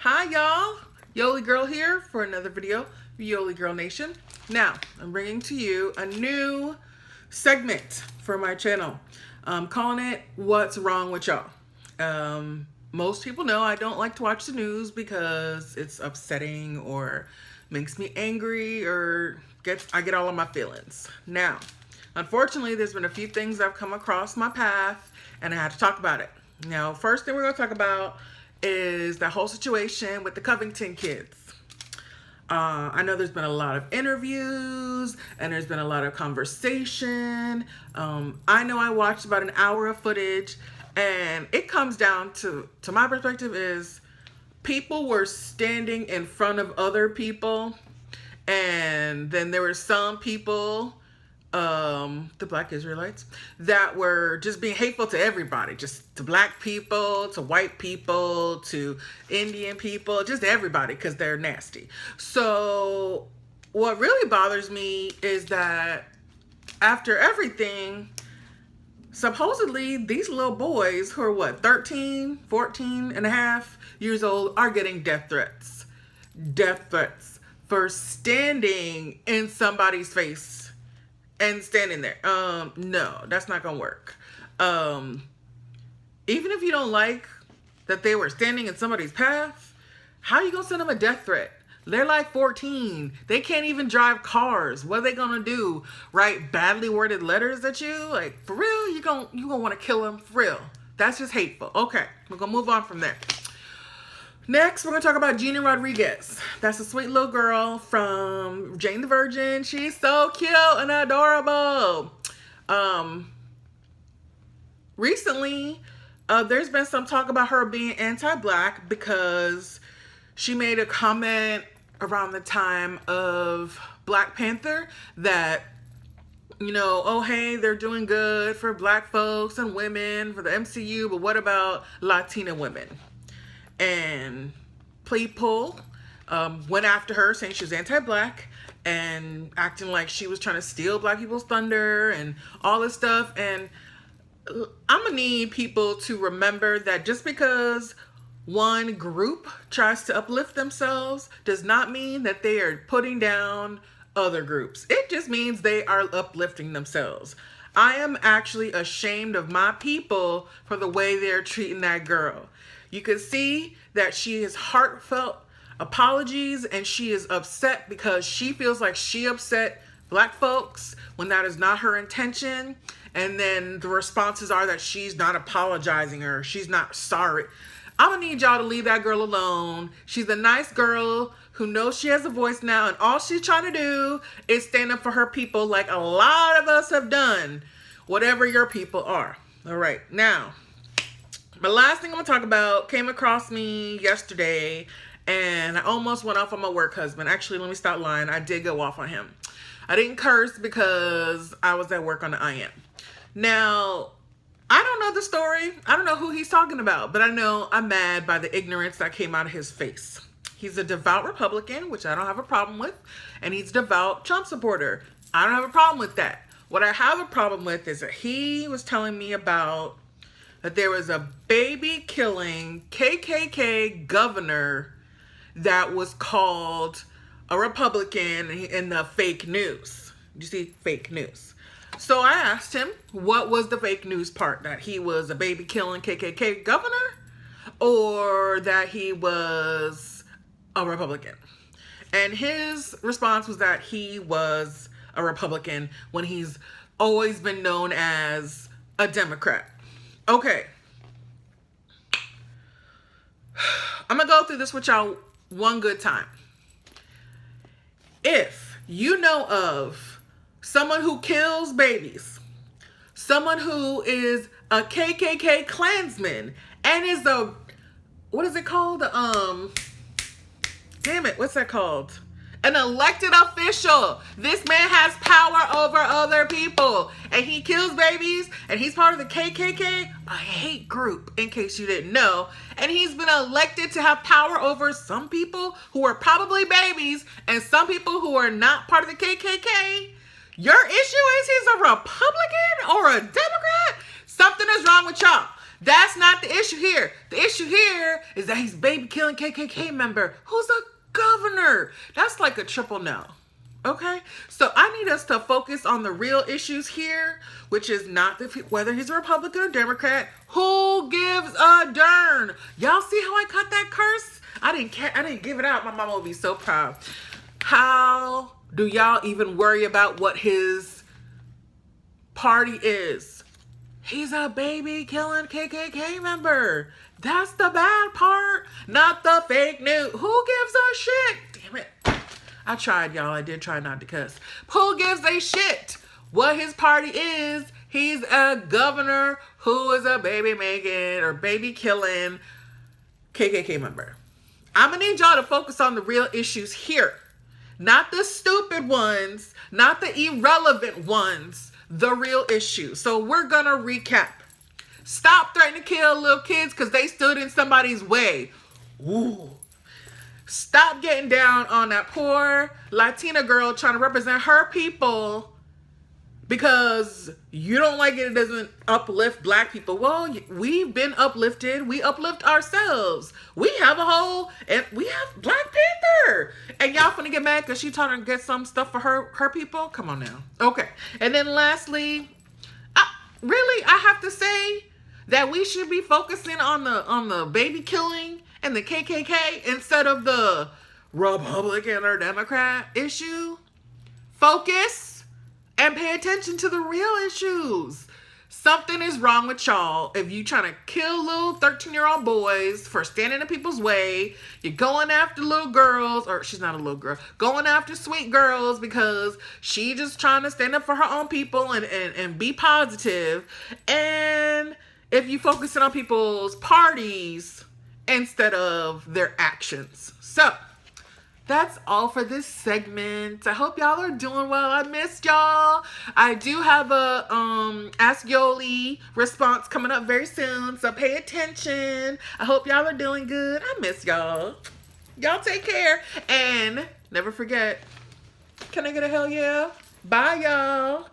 Hi y'all, Yolee Girl here for another video, Yolee Girl Nation. Now, I'm bringing to you a new segment for my channel. I'm calling it What's Wrong with Y'all. Most people know I don't like to watch the news because it's upsetting or makes me angry or I get all of my feelings. Now, unfortunately, there's been a few things that have come across my path and I had to talk about it. Now, first thing we're going to talk about is the whole situation with the Covington kids. I know there's been a lot of interviews and there's been a lot of conversation. I know I watched about an hour of footage, and it comes down to my perspective is people were standing in front of other people, and then there were some people, the Black Israelites, that were just being hateful to everybody, just to Black people, to white people, to Indian people, just everybody, because they're nasty. So what really bothers me is that after everything, supposedly these little boys who are what, 13, 14 and a half years old are getting death threats. Death threats for standing in somebody's face and standing there. No, that's not gonna work. Even if you don't like that they were standing in somebody's path, how are you gonna send them a death threat? They're like 14. They can't even drive cars. What are they gonna do? Write badly worded letters at you? Like, for real? You gonna want to kill them? For real? That's just hateful. Okay, we're gonna move on from there. Next, we're going to talk about Gina Rodriguez. That's a sweet little girl from Jane the Virgin. She's so cute and adorable. Recently, there's been some talk about her being anti-Black because she made a comment around the time of Black Panther that, you know, oh, hey, they're doing good for Black folks and women for the MCU, but what about Latina women? And people went after her saying she was anti-Black and acting like she was trying to steal Black people's thunder and all this stuff. And I'm gonna need people to remember that just because one group tries to uplift themselves does not mean that they are putting down other groups. It just means they are uplifting themselves. I am actually ashamed of my people for the way they're treating that girl. You can see that she has heartfelt apologies and she is upset because she feels like she upset Black folks when that is not her intention. And then the responses are that she's not apologizing or she's not sorry. I'm gonna need y'all to leave that girl alone. She's a nice girl who knows she has a voice now, and all she's trying to do is stand up for her people like a lot of us have done, whatever your people are. All right, now, the last thing I'm gonna talk about came across me yesterday, and I almost went off on my work husband. Actually, let me stop lying. I did go off on him. I didn't curse because I was at work on the IM. Now, I don't know the story. I don't know who he's talking about, but I know I'm mad by the ignorance that came out of his face. He's a devout Republican, which I don't have a problem with, and he's a devout Trump supporter. I don't have a problem with that. What I have a problem with is that he was telling me about that there was a baby killing KKK governor that was called a Republican in the fake news. You see, fake news. So I asked him, what was the fake news part? That he was a baby killing KKK governor or that he was a Republican? And his response was that he was a Republican when he's always been known as a Democrat. Okay. I'm going to go through this with y'all one good time. If you know of someone who kills babies, someone who is a KKK Klansman, and is a, what is it called? Damn it, what's that called? An elected official. This man has power over other people, and he kills babies, and he's part of the KKK, a hate group, in case you didn't know. And he's been elected to have power over some people who are probably babies and some people who are not part of the KKK. Your issue is he's a Republican or a Democrat? Something is wrong with y'all. That's not the issue here. The issue here is that he's baby killing KKK member who's a governor. That's like a triple no. Okay? So I need us to focus on the real issues here, which is not whether he's a Republican or Democrat. Who gives a darn? Y'all see how I cut that curse? I didn't give it out. My mama would be so proud. How do y'all even worry about what his party is? He's a baby killing KKK member. That's the bad part, not the fake news. Who gives a shit? Damn it. I tried, y'all. I did try not to cuss. Who gives a shit what his party is? He's a governor who is a baby making or baby killing KKK member. I'm going to need y'all to focus on the real issues here. Not the stupid ones, not the irrelevant ones. The real issue. So we're gonna recap. Stop threatening to kill little kids because they stood in somebody's way. Ooh. Stop getting down on that poor Latina girl trying to represent her people because you don't like it doesn't uplift black people. Well, we've been uplifted. We uplift ourselves. We have we have Black Panther. And y'all finna get mad because she trying to get some stuff for her people? Come on now. Okay. And then lastly, I have to say that we should be focusing on the baby killing and the KKK instead of the Republican or Democrat issue. Focus and pay attention to the real issues. Something is wrong with y'all if you trying to kill little 13-year-old boys for standing in people's way. You're going after little girls, or she's not a little girl, going after sweet girls because she just trying to stand up for her own people and be positive. And if you focusing on people's parties instead of their actions. So that's all for this segment. I hope y'all are doing well. I missed y'all. I do have a Ask Yolee response coming up very soon, so pay attention. I hope y'all are doing good. I miss y'all. Y'all take care. And never forget, can I get a hell yeah? Bye, y'all.